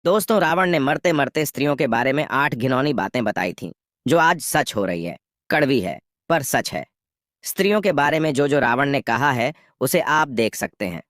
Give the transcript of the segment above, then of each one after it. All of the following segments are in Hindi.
दोस्तों, रावण ने मरते मरते स्त्रियों के बारे में 8 घिनौनी बातें बताई थीं, जो आज सच हो रही है। कड़वी है, पर सच है। स्त्रियों के बारे में जो जो रावण ने कहा है, उसे आप देख सकते हैं।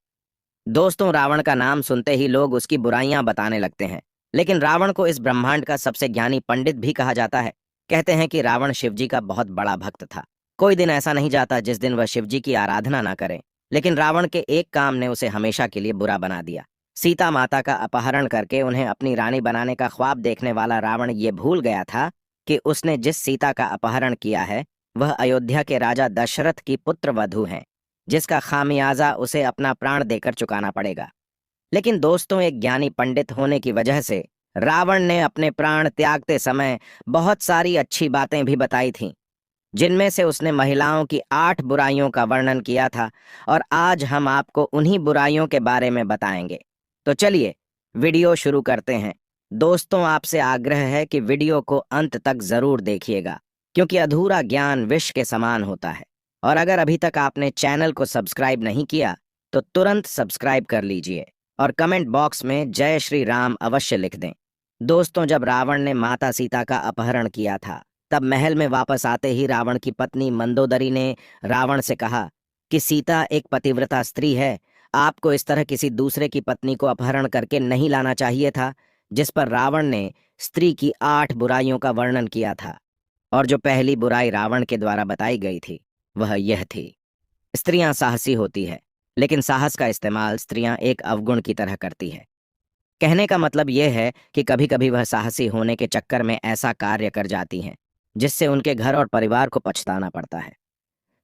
दोस्तों, रावण का नाम सुनते ही लोग उसकी बुराइयां बताने लगते हैं। लेकिन रावण को इस ब्रह्मांड का सबसे ज्ञानी पंडित भी कहा जाता है। कहते हैं कि रावण शिवजी का बहुत बड़ा भक्त था। कोई दिन ऐसा नहीं जाता जिस दिन वह शिवजी की आराधना ना करे। लेकिन रावण के एक काम ने उसे हमेशा के लिए बुरा बना दिया। सीता माता का अपहरण करके उन्हें अपनी रानी बनाने का ख्वाब देखने वाला रावण ये भूल गया था कि उसने जिस सीता का अपहरण किया है, वह अयोध्या के राजा दशरथ की पुत्र वधू है, जिसका खामियाजा उसे अपना प्राण देकर चुकाना पड़ेगा। लेकिन दोस्तों, एक ज्ञानी पंडित होने की वजह से रावण ने अपने प्राण त्यागते समय बहुत सारी अच्छी बातें भी बताई थीं, जिनमें से उसने महिलाओं की 8 बुराइयों का वर्णन किया था। और आज हम आपको उन्हीं बुराइयों के बारे में बताएंगे। तो चलिए, वीडियो शुरू करते हैं। दोस्तों, आपसे आग्रह है कि वीडियो को अंत तक जरूर देखिएगा, क्योंकि अधूरा ज्ञान विष के समान होता है। और अगर अभी तक आपने चैनल को सब्सक्राइब नहीं किया, तो तुरंत सब्सक्राइब कर लीजिए और कमेंट बॉक्स में जय श्री राम अवश्य लिख दें। दोस्तों, जब रावण ने माता सीता का अपहरण किया था, तब महल में वापस आते ही रावण की पत्नी मंदोदरी ने रावण से कहा कि सीता एक पतिव्रता स्त्री है, आपको इस तरह किसी दूसरे की पत्नी को अपहरण करके नहीं लाना चाहिए था। जिस पर रावण ने स्त्री की 8 बुराइयों का वर्णन किया था। और जो पहली बुराई रावण के द्वारा बताई गई थी, वह यह थी: स्त्रियां साहसी होती है, लेकिन साहस का इस्तेमाल स्त्रियां एक अवगुण की तरह करती है। कहने का मतलब यह है कि कभी कभी वह साहसी होने के चक्कर में ऐसा कार्य कर जाती हैं जिससे उनके घर और परिवार को पछताना पड़ता है।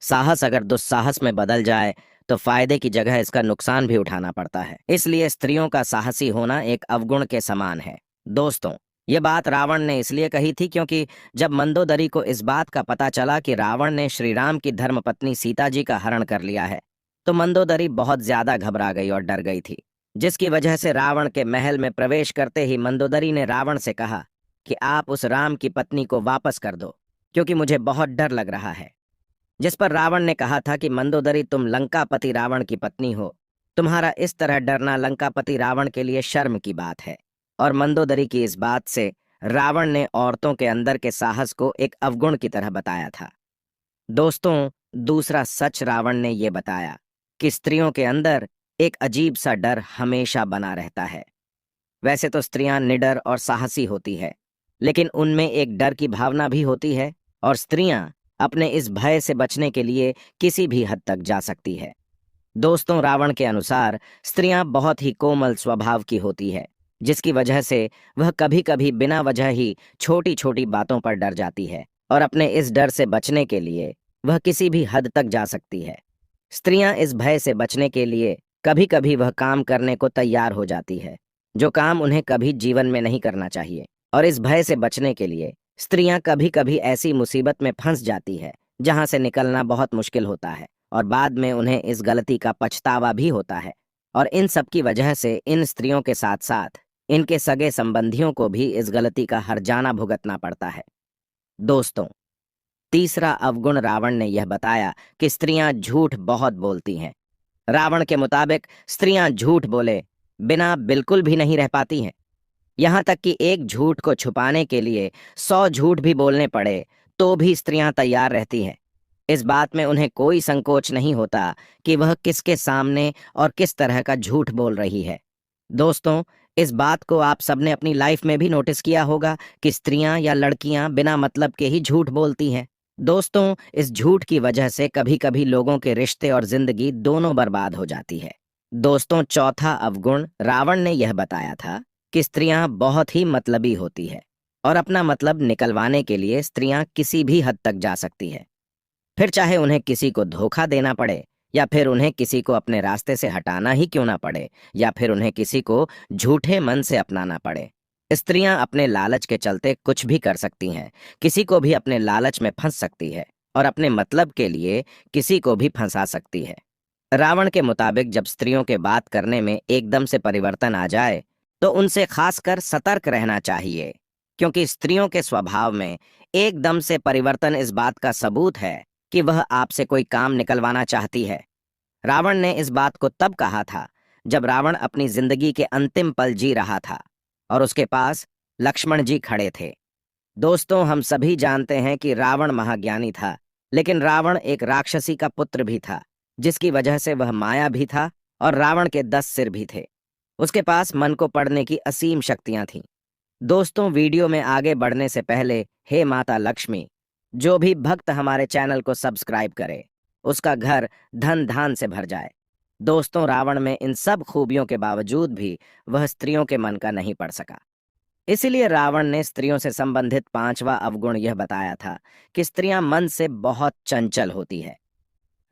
साहस अगर दुस्साहस में बदल जाए तो फायदे की जगह इसका नुकसान भी उठाना पड़ता है। इसलिए स्त्रियों का साहसी होना एक अवगुण के समान है। दोस्तों, ये बात रावण ने इसलिए कही थी क्योंकि जब मंदोदरी को इस बात का पता चला कि रावण ने श्री राम की धर्मपत्नी सीता जी का हरण कर लिया है, तो मंदोदरी बहुत ज्यादा घबरा गई और डर गई थी। जिसकी वजह से रावण के महल में प्रवेश करते ही मंदोदरी ने रावण से कहा कि आप उस राम की पत्नी को वापस कर दो, क्योंकि मुझे बहुत डर लग रहा है। जिस पर रावण ने कहा था कि मंदोदरी, तुम लंकापति रावण की पत्नी हो, तुम्हारा इस तरह डरना लंकापति रावण के लिए शर्म की बात है। और मंदोदरी की इस बात से रावण ने औरतों के अंदर के साहस को एक अवगुण की तरह बताया था। दोस्तों, दूसरा सच रावण ने यह बताया कि स्त्रियों के अंदर एक अजीब सा डर हमेशा बना रहता है। वैसे तो स्त्रियां निडर और साहसी होती है, लेकिन उनमें एक डर की भावना भी होती है, और स्त्रियां अपने इस भय से बचने के लिए किसी भी हद तक जा सकती है। दोस्तों, रावण के अनुसार स्त्रियां बहुत ही कोमल स्वभाव की होती है, जिसकी वजह से वह कभी कभी बिना वजह ही छोटी छोटी बातों पर डर जाती है, और अपने इस डर से बचने के लिए वह किसी भी हद तक जा सकती है। स्त्रियां इस भय से बचने के लिए कभी कभी वह काम करने को तैयार हो जाती है, जो काम उन्हें कभी जीवन में नहीं करना चाहिए। और इस भय से बचने के लिए स्त्रियां कभी कभी ऐसी मुसीबत में फंस जाती है जहां से निकलना बहुत मुश्किल होता है, और बाद में उन्हें इस गलती का पछतावा भी होता है। और इन सब की वजह से इन स्त्रियों के साथ साथ इनके सगे संबंधियों को भी इस गलती का हर्जाना भुगतना पड़ता है। दोस्तों, तीसरा अवगुण रावण ने यह बताया कि स्त्रियां झूठ बहुत बोलती हैं। रावण के मुताबिक स्त्रियां झूठ बोले बिना बिल्कुल भी नहीं रह पाती हैं। यहाँ तक कि एक झूठ को छुपाने के लिए 100 झूठ भी बोलने पड़े तो भी स्त्रियां तैयार रहती हैं। इस बात में उन्हें कोई संकोच नहीं होता कि वह किसके सामने और किस तरह का झूठ बोल रही है। दोस्तों, इस बात को आप सबने अपनी लाइफ में भी नोटिस किया होगा कि स्त्रियां या लड़कियां बिना मतलब के ही झूठ बोलती हैं। दोस्तों, इस झूठ की वजह से कभी कभी लोगों के रिश्ते और जिंदगी दोनों बर्बाद हो जाती है। दोस्तों, चौथा अवगुण रावण ने यह बताया था कि स्त्रियां बहुत ही मतलबी होती है, और अपना मतलब निकलवाने के लिए स्त्रियां किसी भी हद तक जा सकती है। फिर चाहे उन्हें किसी को धोखा देना पड़े, या फिर उन्हें किसी को अपने रास्ते से हटाना ही क्यों ना पड़े, या फिर उन्हें किसी को झूठे मन से अपनाना पड़े। स्त्रियां अपने लालच के चलते कुछ भी कर सकती हैं, किसी को भी अपने लालच में फंस सकती है, और अपने मतलब के लिए किसी को भी फंसा सकती है। रावण के मुताबिक जब स्त्रियों के बात करने में एकदम से परिवर्तन आ जाए, तो उनसे खासकर सतर्क रहना चाहिए, क्योंकि स्त्रियों के स्वभाव में एकदम से परिवर्तन इस बात का सबूत है कि वह आपसे कोई काम निकलवाना चाहती है। रावण ने इस बात को तब कहा था जब रावण अपनी जिंदगी के अंतिम पल जी रहा था, और उसके पास लक्ष्मण जी खड़े थे। दोस्तों, हम सभी जानते हैं कि रावण महाज्ञानी था, लेकिन रावण एक राक्षसी का पुत्र भी था, जिसकी वजह से वह माया भी था और रावण के 10 सिर भी थे। उसके पास मन को पढ़ने की असीम शक्तियां थीं। दोस्तों, वीडियो में आगे बढ़ने से पहले, हे माता लक्ष्मी, जो भी भक्त हमारे चैनल को सब्सक्राइब करे, उसका घर धन धान से भर जाए। दोस्तों, रावण में इन सब खूबियों के बावजूद भी वह स्त्रियों के मन का नहीं पढ़ सका। इसीलिए रावण ने स्त्रियों से संबंधित 5वां अवगुण यह बताया था कि स्त्रियां मन से बहुत चंचल होती है।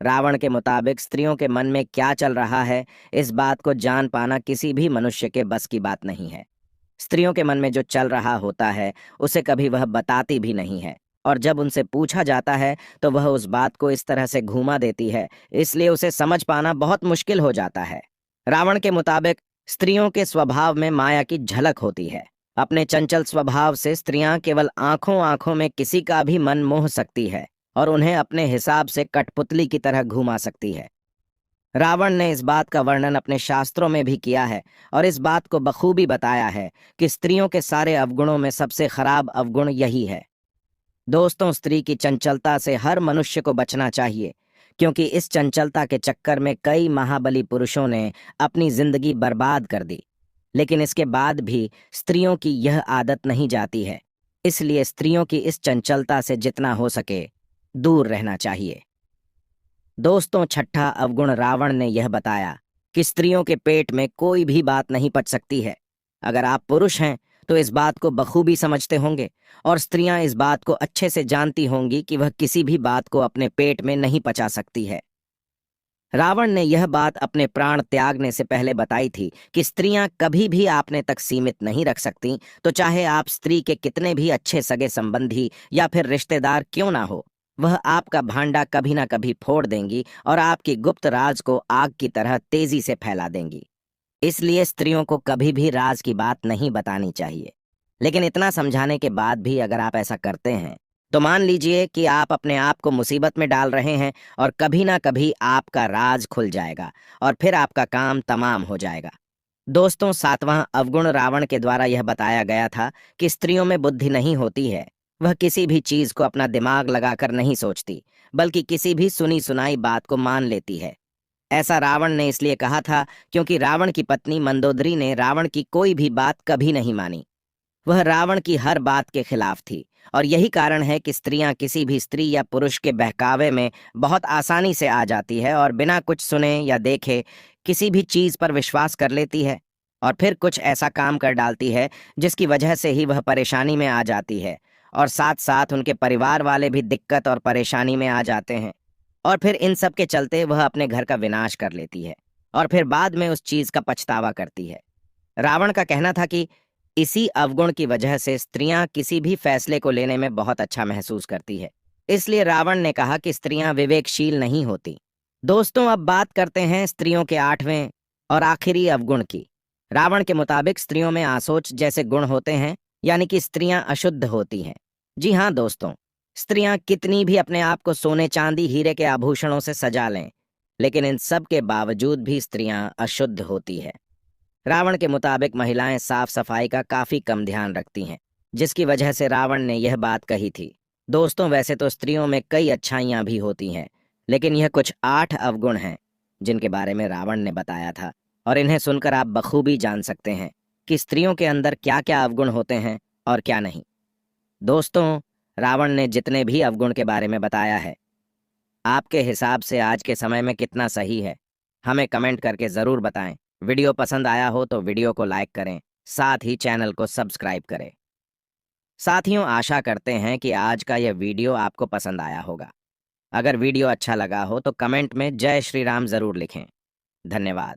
रावण के मुताबिक स्त्रियों के मन में क्या चल रहा है, इस बात को जान पाना किसी भी मनुष्य के बस की बात नहीं है। स्त्रियों के मन में जो चल रहा होता है, उसे कभी वह बताती भी नहीं है, और जब उनसे पूछा जाता है तो वह उस बात को इस तरह से घुमा देती है, इसलिए उसे समझ पाना बहुत मुश्किल हो जाता है। रावण के मुताबिक स्त्रियों के स्वभाव में माया की झलक होती है। अपने चंचल स्वभाव से स्त्रियां केवल आंखों आंखों में किसी का भी मन मोह सकती है और उन्हें अपने हिसाब से कठपुतली की तरह घुमा सकती है। रावण ने इस बात का वर्णन अपने शास्त्रों में भी किया है और इस बात को बखूबी बताया है कि स्त्रियों के सारे अवगुणों में सबसे खराब अवगुण यही है। दोस्तों, स्त्री की चंचलता से हर मनुष्य को बचना चाहिए, क्योंकि इस चंचलता के चक्कर में कई महाबली पुरुषों ने अपनी जिंदगी बर्बाद कर दी। लेकिन इसके बाद भी स्त्रियों की यह आदत नहीं जाती है, इसलिए स्त्रियों की इस चंचलता से जितना हो सके दूर रहना चाहिए। दोस्तों, 6ठा अवगुण रावण ने यह बताया कि स्त्रियों के पेट में कोई भी बात नहीं पच सकती है। अगर आप पुरुष हैं तो इस बात को बखूबी समझते होंगे, और स्त्रियां इस बात को अच्छे से जानती होंगी कि वह किसी भी बात को अपने पेट में नहीं पचा सकती है। रावण ने यह बात अपने प्राण त्यागने से पहले बताई थी कि स्त्रियां कभी भी आपने तक सीमित नहीं रख सकती, तो चाहे आप स्त्री के कितने भी अच्छे सगे संबंधी या फिर रिश्तेदार क्यों ना हो, वह आपका भांडा कभी ना कभी फोड़ देंगी और आपकी गुप्त राज को आग की तरह तेजी से फैला देंगी। इसलिए स्त्रियों को कभी भी राज की बात नहीं बतानी चाहिए। लेकिन इतना समझाने के बाद भी अगर आप ऐसा करते हैं, तो मान लीजिए कि आप अपने आप को मुसीबत में डाल रहे हैं और कभी ना कभी आपका राज खुल जाएगा और फिर आपका काम तमाम हो जाएगा। दोस्तों, 7वां अवगुण रावण के द्वारा यह बताया गया था कि स्त्रियों में बुद्धि नहीं होती है। वह किसी भी चीज को अपना दिमाग लगाकर नहीं सोचती, बल्कि किसी भी सुनी सुनाई बात को मान लेती है। ऐसा रावण ने इसलिए कहा था क्योंकि रावण की पत्नी मंदोदरी ने रावण की कोई भी बात कभी नहीं मानी। वह रावण की हर बात के खिलाफ थी, और यही कारण है कि स्त्रियां किसी भी स्त्री या पुरुष के बहकावे में बहुत आसानी से आ जाती है और बिना कुछ सुने या देखे किसी भी चीज पर विश्वास कर लेती है, और फिर कुछ ऐसा काम कर डालती है जिसकी वजह से ही वह परेशानी में आ जाती है, और साथ साथ उनके परिवार वाले भी दिक्कत और परेशानी में आ जाते हैं, और फिर इन सब के चलते वह अपने घर का विनाश कर लेती है और फिर बाद में उस चीज का पछतावा करती है। रावण का कहना था कि इसी अवगुण की वजह से स्त्रियां किसी भी फैसले को लेने में बहुत अच्छा महसूस करती है। इसलिए रावण ने कहा कि स्त्रियां विवेकशील नहीं होती। दोस्तों, अब बात करते हैं स्त्रियों के 8वें और आखिरी अवगुण की। रावण के मुताबिक स्त्रियों में आसोच जैसे गुण होते हैं, यानी कि स्त्रियां अशुद्ध होती हैं। जी हाँ दोस्तों, स्त्रियां कितनी भी अपने आप को सोने चांदी हीरे के आभूषणों से सजा लें, लेकिन इन सब के बावजूद भी स्त्रियां अशुद्ध होती है। रावण के मुताबिक महिलाएं साफ सफाई का काफी कम ध्यान रखती हैं, जिसकी वजह से रावण ने यह बात कही थी। दोस्तों, वैसे तो स्त्रियों में कई अच्छाइयां भी होती हैं, लेकिन यह कुछ 8 अवगुण हैं जिनके बारे में रावण ने बताया था, और इन्हें सुनकर आप बखूबी जान सकते हैं कि स्त्रियों के अंदर क्या क्या अवगुण होते हैं और क्या नहीं। दोस्तों, रावण ने जितने भी अवगुण के बारे में बताया है, आपके हिसाब से आज के समय में कितना सही है, हमें कमेंट करके ज़रूर बताएं। वीडियो पसंद आया हो तो वीडियो को लाइक करें, साथ ही चैनल को सब्सक्राइब करें। साथियों, आशा करते हैं कि आज का यह वीडियो आपको पसंद आया होगा। अगर वीडियो अच्छा लगा हो तो कमेंट में जय श्री राम ज़रूर लिखें। धन्यवाद।